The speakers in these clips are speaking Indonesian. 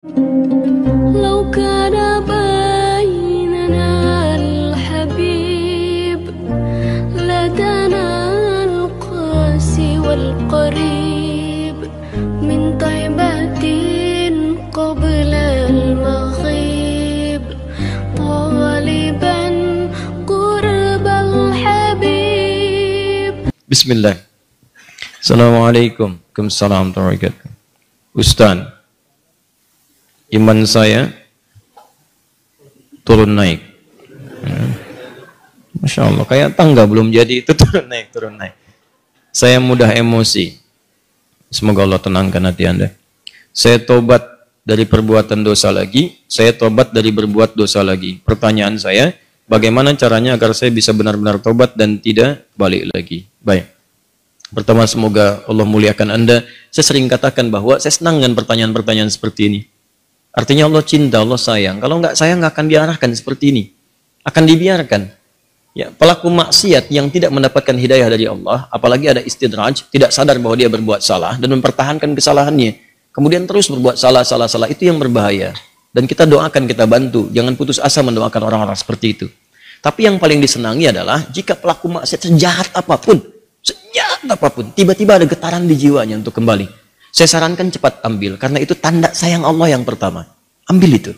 لو كان بيننا الحبيب لدنا القاسي والقريب من طيبة قبل المغيب طالبا قرب الحبيب. Bismillah. Assalamualaikum. Waalaikumsalam warahmatullahi wabarakatuh. Ustaz, iman saya turun naik. Masya Allah, kayak tangga belum jadi itu turun naik. Saya mudah emosi. Semoga Allah tenangkan hati Anda. Saya tobat dari perbuatan dosa lagi, saya tobat dari berbuat dosa lagi. Pertanyaan saya, bagaimana caranya agar saya bisa benar-benar tobat dan tidak balik lagi? Baik. Pertama, semoga Allah muliakan Anda. Saya sering katakan bahwa saya senang dengan pertanyaan-pertanyaan seperti ini. Artinya Allah cinta, Allah sayang. Kalau nggak sayang, nggak akan diarahkan seperti ini. Akan dibiarkan. Ya, pelaku maksiat yang tidak mendapatkan hidayah dari Allah, apalagi ada istidraj, tidak sadar bahwa dia berbuat salah dan mempertahankan kesalahannya. Kemudian terus berbuat salah, itu yang berbahaya. Dan kita doakan, kita bantu. Jangan putus asa mendoakan orang-orang seperti itu. Tapi yang paling disenangi adalah jika pelaku maksiat sejahat apapun, tiba-tiba ada getaran di jiwanya untuk kembali. Saya sarankan cepat ambil, karena itu tanda sayang Allah yang pertama. Ambil itu.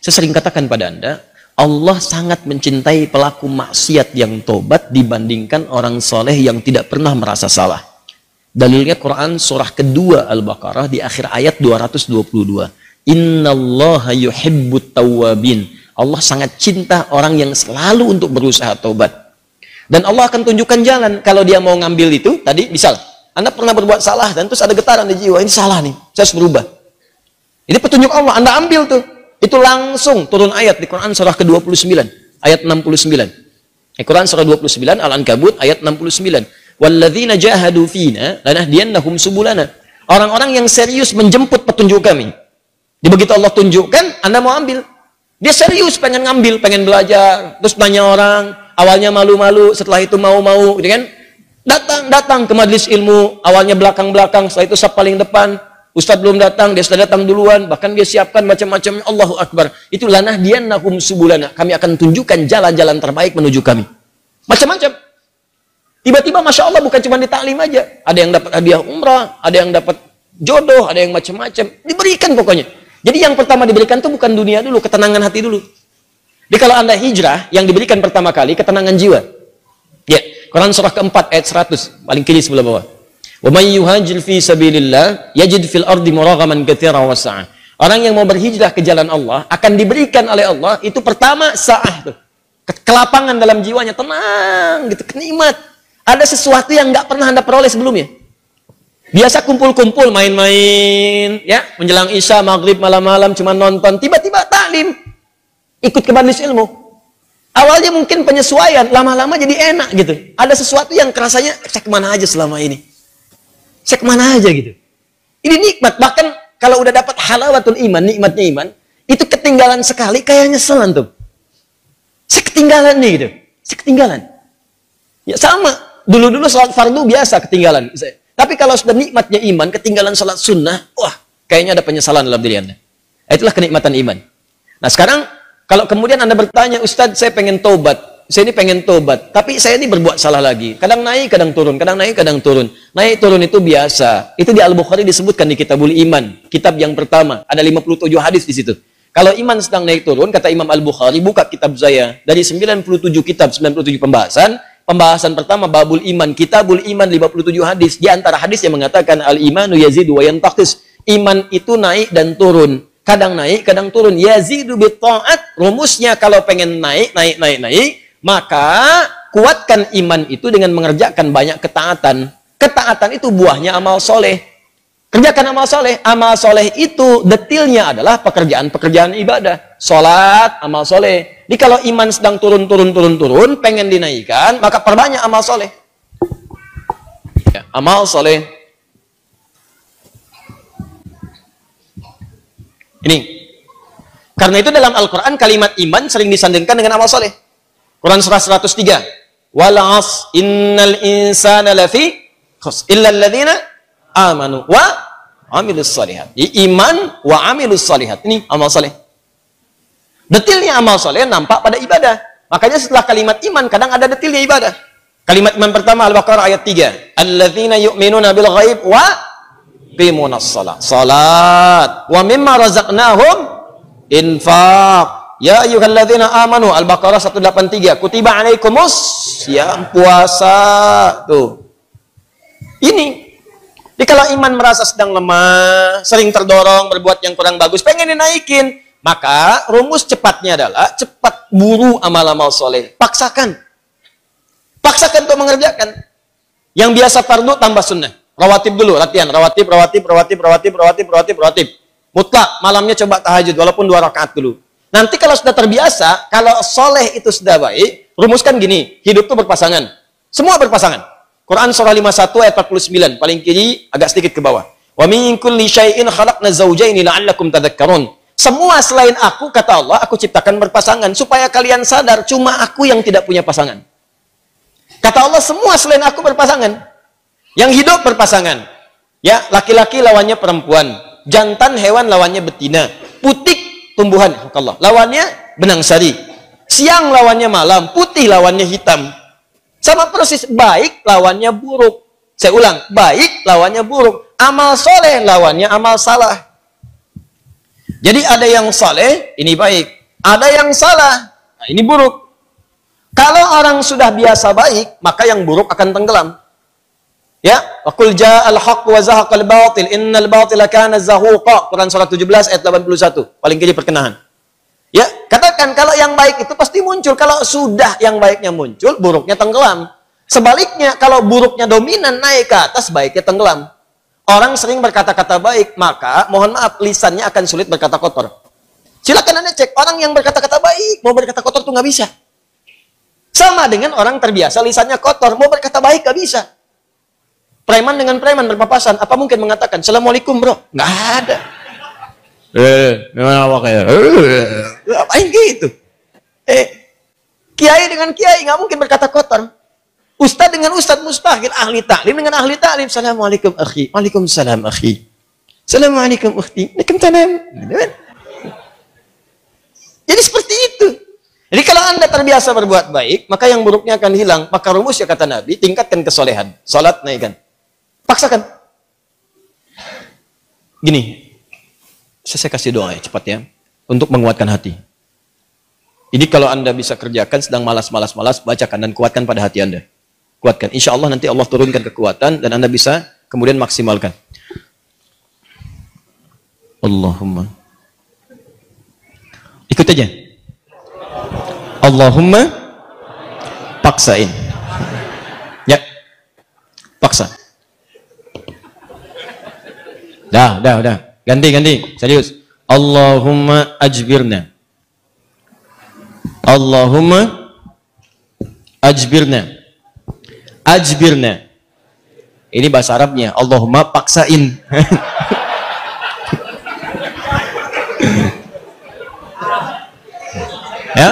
Saya sering katakan pada Anda, Allah sangat mencintai pelaku maksiat yang tobat dibandingkan orang soleh yang tidak pernah merasa salah. Dalilnya Quran surah kedua Al-Baqarah di akhir ayat 222. Innallaha yuhibbut tawwabin. Allah sangat cinta orang yang selalu untuk berusaha tobat. Dan Allah akan tunjukkan jalan kalau dia mau ngambil itu. Tadi misal Anda pernah berbuat salah dan terus ada getaran di jiwa, ini salah nih, saya harus berubah. Ini petunjuk Allah, Anda ambil tuh. Itu langsung turun ayat di Quran surah ke-29 ayat 69. Quran surah 29 Al-Ankabut ayat 69. Walladzina jahadu fina lanahdiyannahum subulana. Orang-orang yang serius menjemput petunjuk kami. Begitu Allah tunjukkan, Anda mau ambil. Dia serius pengen ngambil, pengen belajar, terus tanya orang. Awalnya malu-malu, setelah itu mau-mau, gitu kan? Datang ke majelis ilmu, awalnya belakang-belakang, setelah itu saf paling depan. Ustadz belum datang, dia sudah datang duluan, bahkan dia siapkan macam-macam. Allahu Akbar. Itu lanahdiyannahum subulana. Kami akan tunjukkan jalan-jalan terbaik menuju kami. Macam-macam. Tiba-tiba Masya Allah bukan cuma di taklim aja. Ada yang dapat hadiah umrah, ada yang dapat jodoh, ada yang macam-macam. Diberikan pokoknya. Jadi yang pertama diberikan itu bukan dunia dulu, ketenangan hati dulu. Jadi kalau Anda hijrah, yang diberikan pertama kali ketenangan jiwa. Ya, Quran surah keempat ayat 100, paling kiri sebelah bawah. Wa may yuhajir fi sabilillah yajid fil ardi muraghaman katsiran wa sa'ah. Orang yang mau berhijrah ke jalan Allah akan diberikan oleh Allah itu pertama sa'ah tuh. Kelapangan dalam jiwanya, tenang gitu, kenikmat. Ada sesuatu yang nggak pernah Anda peroleh sebelumnya. Biasa kumpul-kumpul, main-main, ya, menjelang Isya, maghrib, malam-malam cuma nonton, tiba-tiba taklim. Ikut ke majelis ilmu. Awalnya mungkin penyesuaian, lama-lama jadi enak gitu. Ada sesuatu yang kerasanya, saya kemana aja selama ini? Saya kemana aja gitu. Ini nikmat. Bahkan kalau udah dapat halawatul iman, nikmatnya iman, itu ketinggalan sekali kayak nyesel antum. Saya ketinggalan nih gitu. Saya ketinggalan. Ya sama. Dulu-dulu sholat fardu biasa ketinggalan. Tapi kalau sudah nikmatnya iman, ketinggalan sholat sunnah, wah, kayaknya ada penyesalan dalam diri Anda. Itulah kenikmatan iman. Nah sekarang, kalau kemudian Anda bertanya, Ustadz saya pengen tobat. Saya ini pengen tobat, tapi saya ini berbuat salah lagi. Kadang naik, kadang turun, kadang naik, kadang turun. Naik, turun itu biasa. Itu di Al-Bukhari disebutkan di Kitabul Iman. Kitab yang pertama. Ada 57 hadis di situ. Kalau iman sedang naik turun, kata Imam Al-Bukhari, buka kitab saya. Dari 97 kitab, 97 pembahasan. Pembahasan pertama, Babul Iman. Kitabul Iman, 57 hadis. Di antara hadis yang mengatakan, Al-imanu yazidu wa yantaqis. Iman itu naik dan turun. Kadang naik, kadang turun. Yazidu bitta'at. Rumusnya kalau pengen naik, maka kuatkan iman itu dengan mengerjakan banyak ketaatan. Ketaatan itu buahnya amal soleh. Kerjakan amal soleh. Amal soleh itu detilnya adalah pekerjaan-pekerjaan ibadah. Sholat, amal soleh. Jadi kalau iman sedang turun, pengen dinaikkan, maka perbanyak amal soleh. Ya, amal soleh. Ini. Karena itu dalam Al-Quran kalimat iman sering disandingkan dengan amal soleh. Quran surah 103. Wal 'as innal insana lafi khusr illa alladziina amanu wa amilus salihat. Iman wa amilus salihat. Ini amal saleh. Detilnya amal saleh nampak pada ibadah. Makanya setelah kalimat iman kadang ada detilnya ibadah. Kalimat iman pertama Al-Baqarah ayat 3. Alladzina yu'minuna bil ghaib wa qimunas shalah. Salat. Wa mimma razaqnahum infaq. Ya ayyuhalladzina amanu. Al-Baqarah 183. Kutiba alaikumus yang puasa. Tuh. Ini. Jadi kalau iman merasa sedang lemah, sering terdorong berbuat yang kurang bagus, pengen dinaikin, maka rumus cepatnya adalah cepat buru amal-amal soleh. Paksakan. Paksakan untuk mengerjakan. Yang biasa fardu tambah sunnah. Rawatib dulu, latihan. Rawatib. Mutlak, malamnya coba tahajud, walaupun 2 rakaat dulu. Nanti kalau sudah terbiasa, kalau soleh itu sudah baik, rumuskan gini, hidup itu berpasangan. Semua berpasangan. Quran surah 51 ayat 49, paling kiri agak sedikit ke bawah. Wa min kulli syai'in khalaqna zawjaini la'allakum tadhakkarun. Semua selain aku, kata Allah, aku ciptakan berpasangan supaya kalian sadar cuma aku yang tidak punya pasangan. Kata Allah, semua selain aku berpasangan. Yang hidup berpasangan. Ya, laki-laki lawannya perempuan, jantan hewan lawannya betina, putik tumbuhan, Allah, lawannya benang sari. Siang lawannya malam, putih lawannya hitam. Sama persis, baik lawannya buruk. Saya ulang, baik lawannya buruk. Amal soleh lawannya amal salah. Jadi ada yang soleh, ini baik. Ada yang salah, nah ini buruk. Kalau orang sudah biasa baik, maka yang buruk akan tenggelam. Ya, waqul ja'al haqq wa zahaqal batil, innal batila kana zahuqa. Quran surah 17 ayat 81. Paling kiri perkenahan. Ya, katakan kalau yang baik itu pasti muncul. Kalau sudah yang baiknya muncul, buruknya tenggelam. Sebaliknya, kalau buruknya dominan naik ke atas, baiknya tenggelam. Orang sering berkata-kata baik, maka mohon maaf, lisannya akan sulit berkata kotor. Silakan Anda cek, orang yang berkata-kata baik, mau berkata kotor tuh nggak bisa. Sama dengan orang terbiasa lisannya kotor, mau berkata baik nggak bisa. Preman dengan preman berpapasan, apa mungkin mengatakan, Assalamualaikum bro? Nggak ada. Memang apa kayak? Apain gitu? Kiai dengan kiai nggak mungkin berkata kotor. Ustadz dengan ustadz mustahil. Ahli taklim dengan ahli taklim. Assalamualaikum akhi. Waalaikumsalam akhi. Assalamualaikum ukhti. Waalaikumsalam. Jadi seperti itu. Jadi kalau Anda terbiasa berbuat baik, maka yang buruknya akan hilang. Maka rumusnya kata Nabi, tingkatkan kesolehan. Salat naikkan. Paksakan. Gini. Saya kasih doa ya, cepat ya, untuk menguatkan hati. Ini kalau Anda bisa kerjakan, sedang malas, bacakan dan kuatkan pada hati Anda. Kuatkan. Insya Allah nanti Allah turunkan kekuatan dan Anda bisa kemudian maksimalkan. Allahumma. Ikut aja. Allahumma paksain. Ya. Paksa. Dah. Ganti. Serius. Allahumma ajbirna. Allahumma ajbirna. Ajbirna. Ini bahasa Arabnya. Allahumma paksain. Ya?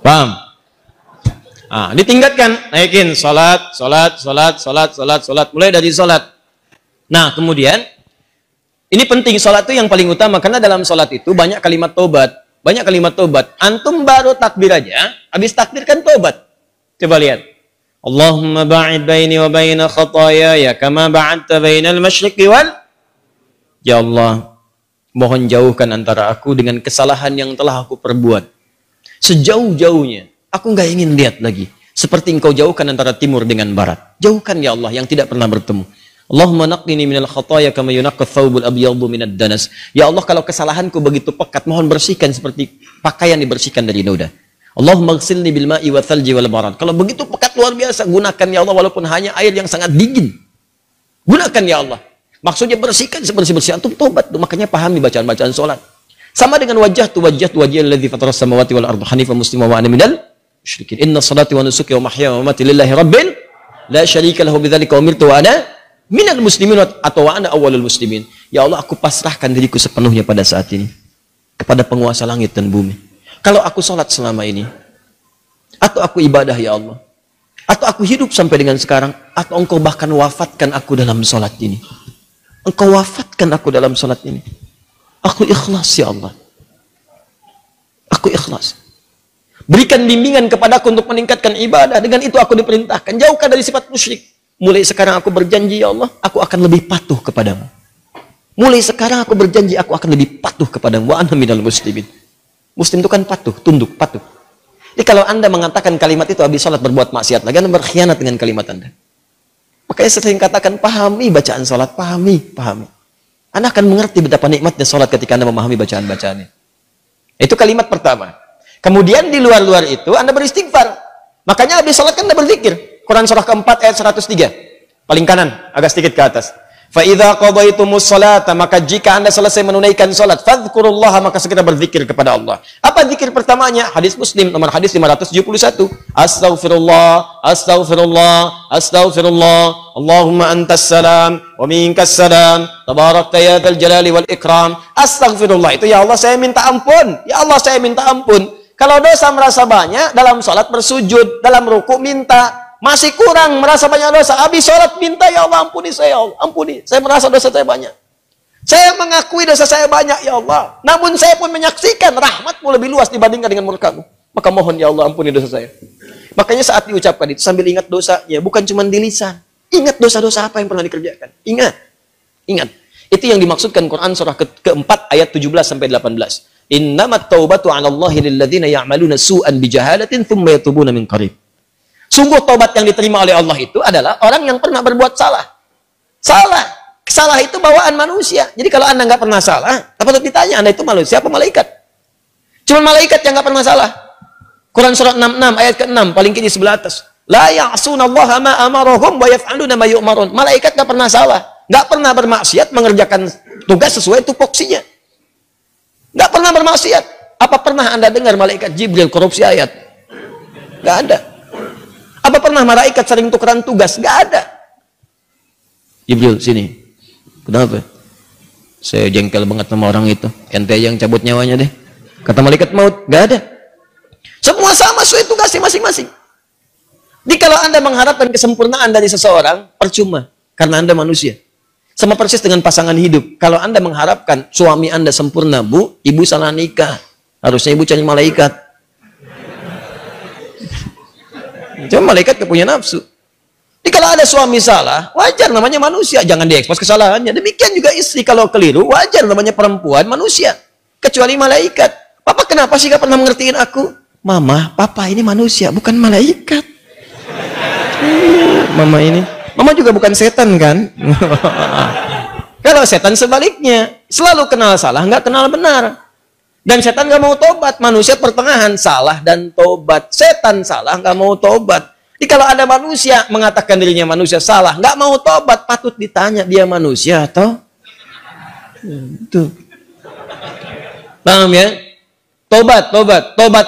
Paham? Ditingkatkan, naikin salat, mulai dari salat. Nah, kemudian ini penting, salat itu yang paling utama karena dalam salat itu banyak kalimat tobat, Antum baru takbir aja, habis takbir kan tobat. Coba lihat. Allahumma ba'id baini wa baina khataaya kama ba'adta bainal masyriqi wal. Ya Allah, mohon jauhkan antara aku dengan kesalahan yang telah aku perbuat. Sejauh-jauhnya. Aku nggak ingin lihat lagi. Seperti engkau jauhkan antara timur dengan barat. Jauhkan ya Allah yang tidak pernah bertemu. Allahumma naqqini minal khataaya kama yunaqqa thawbul abyadu minad danas. Ya Allah, kalau kesalahanku begitu pekat, mohon bersihkan seperti pakaian dibersihkan dari noda. Allahumma ghsilni bil ma'i wa thalji wal barad. Kalau begitu pekat luar biasa, gunakan ya Allah walaupun hanya air yang sangat dingin. Gunakan ya Allah. Maksudnya bersihkan sebersih-bersih. Antum tobat. Makanya pahami bacaan-bacaan salat. Sama dengan wajhatu wajhiyal ladzi fataras samawati wal arda hanifan musliman wa ana minal musyrikin. Inna salati wa nusuki wa mahyaya wa mamati lillahi rabbil la syarika lahu bidzalika umirtu wa ana minal muslimin atau wa ana awwalul muslimin. Ya Allah, aku pasrahkan diriku sepenuhnya pada saat ini kepada penguasa langit dan bumi. Kalau aku salat selama ini atau aku ibadah ya Allah, Atau aku hidup sampai dengan sekarang, atau engkau bahkan wafatkan aku dalam sholat ini. Engkau wafatkan aku dalam sholat ini. Aku ikhlas ya Allah. Aku ikhlas. Berikan bimbingan kepadaku untuk meningkatkan ibadah. Dengan itu aku diperintahkan. Jauhkan dari sifat musyrik. Mulai sekarang aku berjanji ya Allah, aku akan lebih patuh kepadamu. Mulai sekarang aku berjanji aku akan lebih patuh kepadamu. Wa ana minal muslimin. Muslim itu kan patuh, tunduk, patuh. Jadi kalau Anda mengatakan kalimat itu habis sholat berbuat maksiat lagi, Anda berkhianat dengan kalimat Anda. Makanya sering katakan, pahami bacaan sholat, pahami. Anda akan mengerti betapa nikmatnya sholat ketika Anda memahami bacaan-bacaannya. Itu kalimat pertama. Kemudian di luar-luar itu Anda beristighfar. Makanya habis sholat kan Anda berzikir. Quran surah keempat ayat 103. Paling kanan, agak sedikit ke atas. فَإِذَا قَضَيْتُمُ الصَّلَاةَ, maka jika Anda selesai menunaikan salat, fadhkurullaha, maka segera berzikir kepada Allah. Apa zikir pertamanya? Hadis Muslim nomor hadis 571. Astaghfirullah, astaghfirullah, astaghfirullah. Allahumma antas salam wa minkas salam. Tabarakta ya dzal jalali wal ikram. Astaghfirullah itu ya Allah saya minta ampun. Ya Allah saya minta ampun. Kalau dosa merasa banyak dalam salat bersujud, dalam ruku minta. Masih kurang, merasa banyak dosa. Habis sholat minta, ya Allah ampuni saya, ya Allah. Ampuni, saya merasa dosa saya banyak. Saya mengakui dosa saya banyak, ya Allah. Namun saya pun menyaksikan rahmatmu lebih luas dibandingkan dengan murkamu. Maka mohon, ya Allah ampuni dosa saya. Makanya saat diucapkan itu sambil ingat dosanya, bukan cuma di lisan. Ingat dosa-dosa apa yang pernah dikerjakan. Ingat. Itu yang dimaksudkan Quran surah keempat ayat 17-18. Innamat taubatu 'ala Allahi lilladzina ya'maluna su'an bijahalatin thumma yatubuna min qarib. Sungguh taubat yang diterima oleh Allah itu adalah orang yang pernah berbuat salah. Salah itu bawaan manusia. Jadi kalau Anda nggak pernah salah, patut ditanya Anda itu manusia apa malaikat? Cuma malaikat yang nggak pernah salah. Quran surah 66 ayat ke-6 paling kiri sebelah atas. La ya'sunallaha ma amarahum wa yaf'aluna ma yu'marun. Malaikat nggak pernah salah, nggak pernah bermaksiat, mengerjakan tugas sesuai tupoksinya. Nggak pernah bermaksiat. Apa pernah Anda dengar malaikat Jibril korupsi ayat? Nggak ada. Apa pernah malaikat sering tukeran tugas? Nggak ada. Jibril, sini. Kenapa? Saya jengkel banget sama orang itu. Ente yang cabut nyawanya deh. Kata malaikat maut, nggak ada. Semua sama sesuai tugasnya masing-masing. Jadi kalau Anda mengharapkan kesempurnaan dari seseorang, percuma. Karena Anda manusia. Sama persis dengan pasangan hidup. Kalau Anda mengharapkan suami Anda sempurna, Bu, Ibu salah nikah. Harusnya Ibu cari malaikat. Cuma malaikat punya nafsu. Jadi kalau ada suami salah, wajar namanya manusia. Jangan diekspos kesalahannya. Demikian juga istri kalau keliru, wajar namanya perempuan manusia. Kecuali malaikat. Papa kenapa sih gak pernah mengertiin aku? Mama, papa ini manusia, bukan malaikat. Mama juga bukan setan kan? Kalau setan sebaliknya. Selalu kenal salah, nggak kenal benar. Dan setan nggak mau tobat. Manusia pertengahan salah dan tobat. Setan salah nggak mau tobat. Jadi kalau ada manusia mengatakan dirinya manusia salah, nggak mau tobat, patut ditanya dia manusia atau itu. Paham ya? Tobat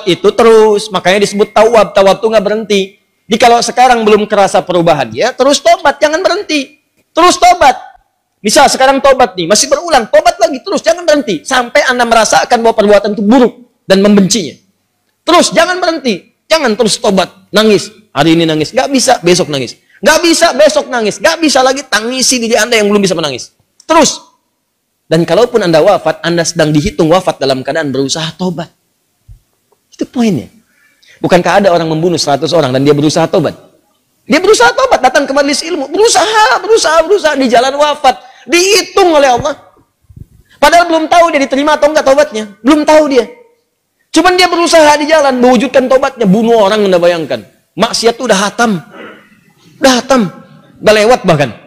itu terus. Makanya disebut tawab. Tawab itu nggak berhenti. Jadi kalau sekarang belum kerasa perubahan dia, terus tobat, jangan berhenti. Terus tobat. Misal sekarang tobat nih, masih berulang, tobat lagi, terus jangan berhenti. Sampai Anda merasakan bahwa perbuatan itu buruk dan membencinya. Terus, jangan berhenti. Jangan terus tobat, nangis. Hari ini nangis, nggak bisa, besok nangis. Nggak bisa, besok nangis. Nggak bisa lagi, tangisi diri Anda yang belum bisa menangis. Terus. Dan kalaupun Anda wafat, Anda sedang dihitung wafat dalam keadaan berusaha tobat. Itu poinnya. Bukankah ada orang membunuh 100 orang dan dia berusaha tobat? Dia berusaha tobat, datang ke majelis ilmu. Berusaha di jalan wafat. Dihitung oleh Allah. Padahal belum tahu dia diterima atau enggak tobatnya. Belum tahu dia. Cuman dia berusaha di jalan mewujudkan tobatnya. Bunuh orang, Anda bayangkan. Maksiat itu udah hatam. Udah lewat bahkan.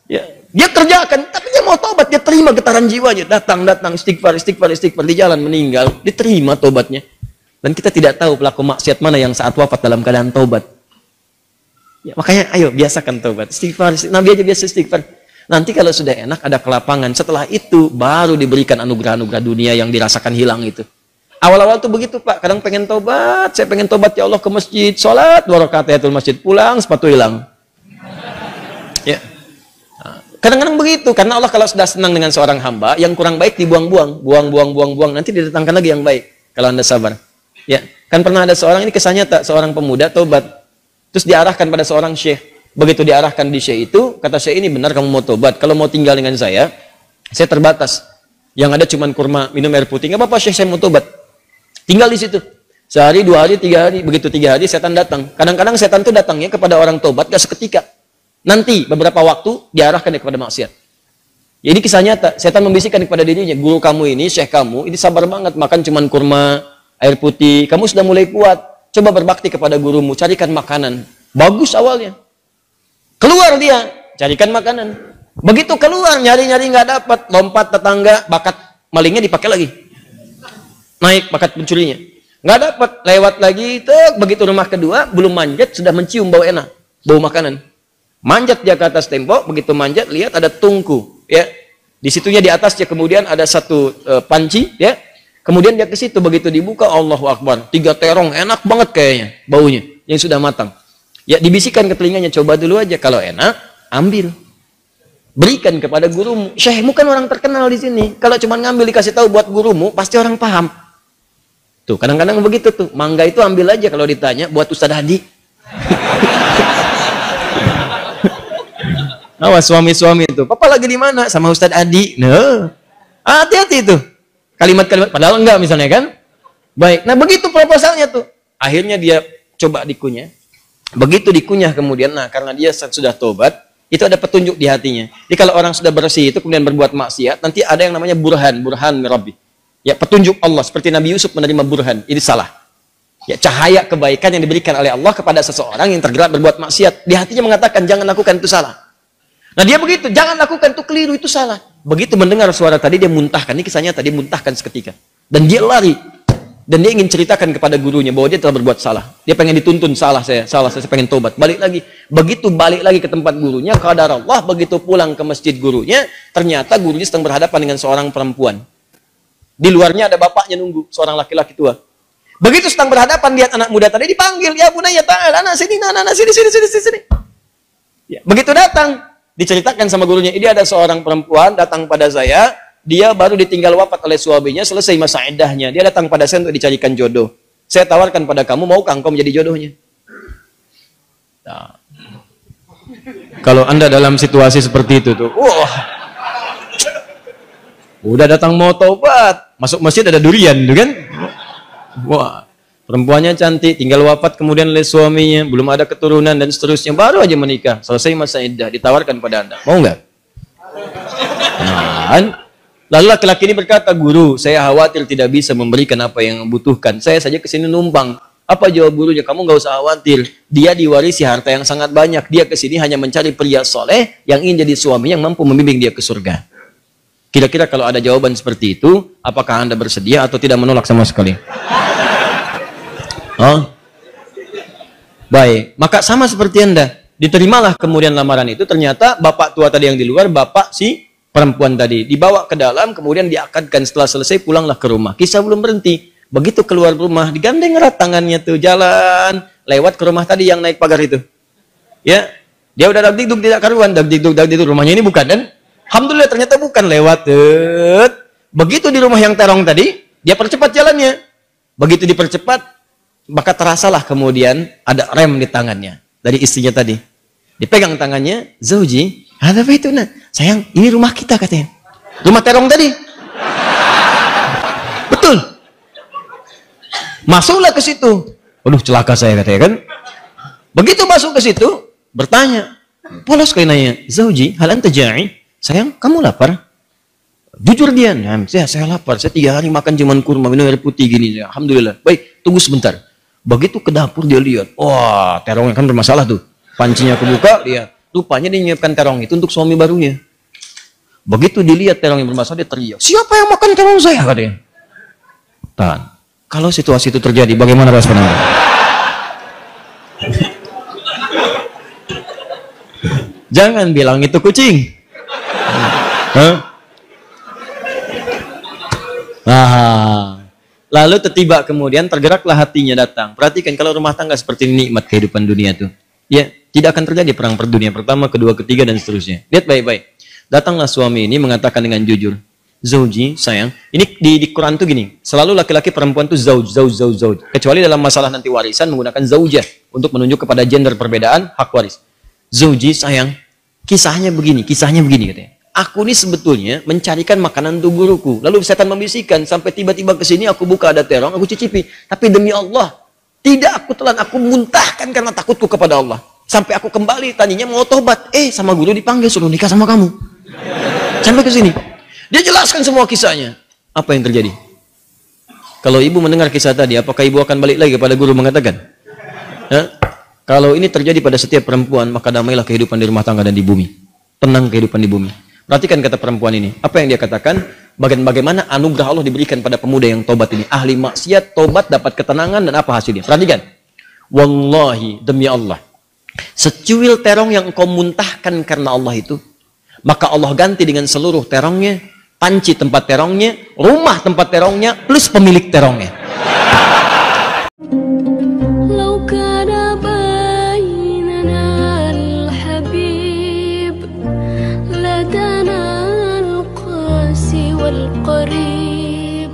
Ya. Dia kerjakan, tapi dia mau tobat. Dia terima getaran jiwanya. Datang, istighfar. Di jalan meninggal. Diterima tobatnya. Dan kita tidak tahu pelaku maksiat mana yang saat wafat dalam keadaan tobat. Ya, makanya ayo biasakan tobat. Istighfar. Nabi aja biasa istighfar. Nanti kalau sudah enak ada kelapangan. Setelah itu baru diberikan anugerah-anugerah dunia yang dirasakan hilang itu. Awal-awal tuh begitu Pak. Kadang pengen tobat. Saya pengen tobat ya Allah ke masjid. Sholat 2 rakaat tahiyatul masjid. Pulang sepatu hilang. Ya. Kadang-kadang begitu. Karena Allah kalau sudah senang dengan seorang hamba. Yang kurang baik dibuang-buang. Buang. Nanti didatangkan lagi yang baik. Kalau Anda sabar. Ya. Kan pernah ada seorang ini kisahnya tak. Seorang pemuda tobat. Terus diarahkan pada seorang syekh. Begitu diarahkan di syekh itu, kata syekh, ini benar kamu mau tobat. Kalau mau tinggal dengan saya terbatas. Yang ada cuma kurma, minum air putih. Nggak apa-apa syekh, saya mau tobat. Tinggal di situ. Sehari, 2 hari, 3 hari. Begitu 3 hari, setan datang. Kadang-kadang setan itu datangnya kepada orang tobat, gak seketika. Nanti, beberapa waktu, diarahkan kepada maksiat. Ya, ini kisah nyata. Setan membisikkan kepada dirinya, guru kamu ini, syekh kamu, ini sabar banget, makan cuma kurma, air putih. Kamu sudah mulai kuat. Coba berbakti kepada gurumu, carikan makanan. Bagus awalnya. Keluar dia, carikan makanan. Begitu keluar, nyari-nyari nggak dapat, lompat tetangga, bakat malingnya dipakai lagi. Naik bakat pencurinya. Nggak dapat, lewat lagi, begitu rumah kedua, belum manjat, sudah mencium bau enak, bau makanan. Manjat dia ke atas tembok, begitu manjat, lihat ada tungku, ya. Di situnya di atasnya kemudian ada satu panci, ya. Kemudian dia ke situ, begitu dibuka, Allahu Akbar, 3 terong, enak banget kayaknya, baunya, yang sudah matang. Ya, dibisikkan ke telinganya, coba dulu aja, kalau enak, ambil. Berikan kepada gurumu. Syekhmu kan orang terkenal di sini. Kalau cuma ngambil dikasih tahu buat gurumu, pasti orang paham. Tuh, kadang-kadang begitu tuh. Mangga itu ambil aja kalau ditanya buat Ustadz Hadi. Awas suami-suami itu. Papa lagi di mana? Sama Ustadz Hadi. Nah, hati-hati tuh. Kalimat-kalimat padahal enggak misalnya kan? Baik. Nah, begitu proposalnya tuh. Akhirnya dia coba dikunyah. Begitu dikunyah kemudian, nah karena dia sudah tobat, itu ada petunjuk di hatinya. Jadi kalau orang sudah bersih itu kemudian berbuat maksiat, nanti ada yang namanya burhan mirabbi. Ya, petunjuk Allah seperti Nabi Yusuf menerima burhan, ini salah. Ya, cahaya kebaikan yang diberikan oleh Allah kepada seseorang yang tergerak berbuat maksiat, di hatinya mengatakan jangan lakukan itu salah. Nah, dia begitu, jangan lakukan itu keliru, itu salah. Begitu mendengar suara tadi dia muntahkan, ini kisahnya tadi muntahkan seketika. Dan dia lari. Dan dia ingin ceritakan kepada gurunya bahwa dia telah berbuat salah. Dia pengen dituntun, salah saya pengen tobat. Balik lagi. Begitu balik lagi ke tempat gurunya, qadar Allah, begitu pulang ke masjid gurunya, ternyata gurunya sedang berhadapan dengan seorang perempuan. Di luarnya ada bapaknya nunggu, seorang laki-laki tua. Begitu sedang berhadapan, lihat anak muda tadi dipanggil, ya bunaya ta'ala, anak sini, sini. Ya, begitu datang, diceritakan sama gurunya, ini ada seorang perempuan datang pada saya, dia baru ditinggal wafat oleh suaminya, selesai masa iddahnya. Dia datang pada saya untuk dicarikan jodoh. Saya tawarkan pada kamu, maukah engkau menjadi jodohnya? Nah, kalau Anda dalam situasi seperti itu tuh, wah, udah datang mau taubat, masuk masjid ada durian, tuh kan? Wah, perempuannya cantik, tinggal wafat kemudian oleh suaminya, belum ada keturunan dan seterusnya, baru aja menikah, selesai masa iddah, ditawarkan pada Anda, mau nggak? Nah, lalu laki-laki ini berkata, guru, saya khawatir tidak bisa memberikan apa yang membutuhkan. Saya saja kesini numpang. Apa jawab gurunya? Kamu nggak usah khawatir. Dia diwarisi harta yang sangat banyak. Dia kesini hanya mencari pria soleh yang ingin jadi suami yang mampu membimbing dia ke surga. Kira-kira kalau ada jawaban seperti itu, apakah Anda bersedia atau tidak menolak sama sekali? Oh? Baik. Maka sama seperti Anda. Diterimalah kemudian lamaran itu. Ternyata bapak tua tadi yang di luar, bapak si perempuan tadi dibawa ke dalam, kemudian diakadkan. Setelah selesai pulanglah ke rumah. Kisah belum berhenti. Begitu keluar rumah, digandeng erat tangannya tuh, jalan lewat ke rumah tadi yang naik pagar itu. Ya, dia udah dagdikduk tidak karuan, dagdikduk. Rumahnya ini bukan kan? Alhamdulillah ternyata bukan, lewat. Begitu di rumah yang terong tadi, dia percepat jalannya. Begitu dipercepat, maka terasalah kemudian ada rem di tangannya dari istrinya tadi. Dipegang tangannya, zauji, ada apa itu? Nah, sayang, ini rumah kita katanya. Rumah terong tadi. Betul. Masuklah ke situ. Waduh, celaka saya katanya kan. Begitu masuk ke situ, bertanya. Polos kayak nanya, zauji, hal anta ja'i? Sayang, kamu lapar? Jujur dia, nah, saya lapar. Saya 3 hari makan cuman kurma, minum air putih gini. Alhamdulillah. Baik, tunggu sebentar. Begitu ke dapur dia lihat, wah, terongnya kan bermasalah tuh. Pancinya kebuka, lihat. Rupanya dia menyiapkan terong itu untuk suami barunya. Begitu dilihat terong yang bermasalah, dia teriak, siapa yang makan terong saya? Katanya. Tahan. Kalau situasi itu terjadi, bagaimana respon Anda? Jangan bilang itu kucing. Nah, lalu tiba kemudian tergeraklah hatinya datang. Perhatikan kalau rumah tangga seperti ini, nikmat kehidupan dunia tuh. Ya, tidak akan terjadi perang per dunia pertama, kedua, ketiga dan seterusnya. Lihat baik-baik. Datanglah suami ini mengatakan dengan jujur, Zauji, sayang. Ini di Quran tuh gini, selalu laki-laki perempuan tuh zauj. Kecuali dalam masalah nanti warisan menggunakan zaujah untuk menunjuk kepada gender perbedaan hak waris. Zauji, sayang. Kisahnya begini katanya. Aku ini sebetulnya mencarikan makanan untuk guruku. Lalu setan membisikkan sampai tiba-tiba ke sini aku buka ada terong, aku cicipi. Tapi demi Allah, tidak aku telan, aku muntahkan karena takutku kepada Allah. Sampai aku kembali tadinya mau tobat, sama guru dipanggil suruh nikah sama kamu. Sampai ke sini. Dia jelaskan semua kisahnya. Apa yang terjadi? Kalau ibu mendengar kisah tadi, apakah ibu akan balik lagi kepada guru mengatakan? Kalau ini terjadi pada setiap perempuan, maka damailah kehidupan di rumah tangga dan di bumi. Tenang kehidupan di bumi. Perhatikan kata perempuan ini. Apa yang dia katakan? Bagaimana anugerah Allah diberikan pada pemuda yang tobat ini. Ahli maksiat, tobat, dapat ketenangan, dan apa hasilnya? Perhatikan. Wallahi, demi Allah. Secuil terong yang engkau muntahkan karena Allah itu, maka Allah ganti dengan seluruh terongnya, panci tempat terongnya, rumah tempat terongnya, plus pemilik terongnya. لو كان بيننا الحبيب لدنا القاسي والقريب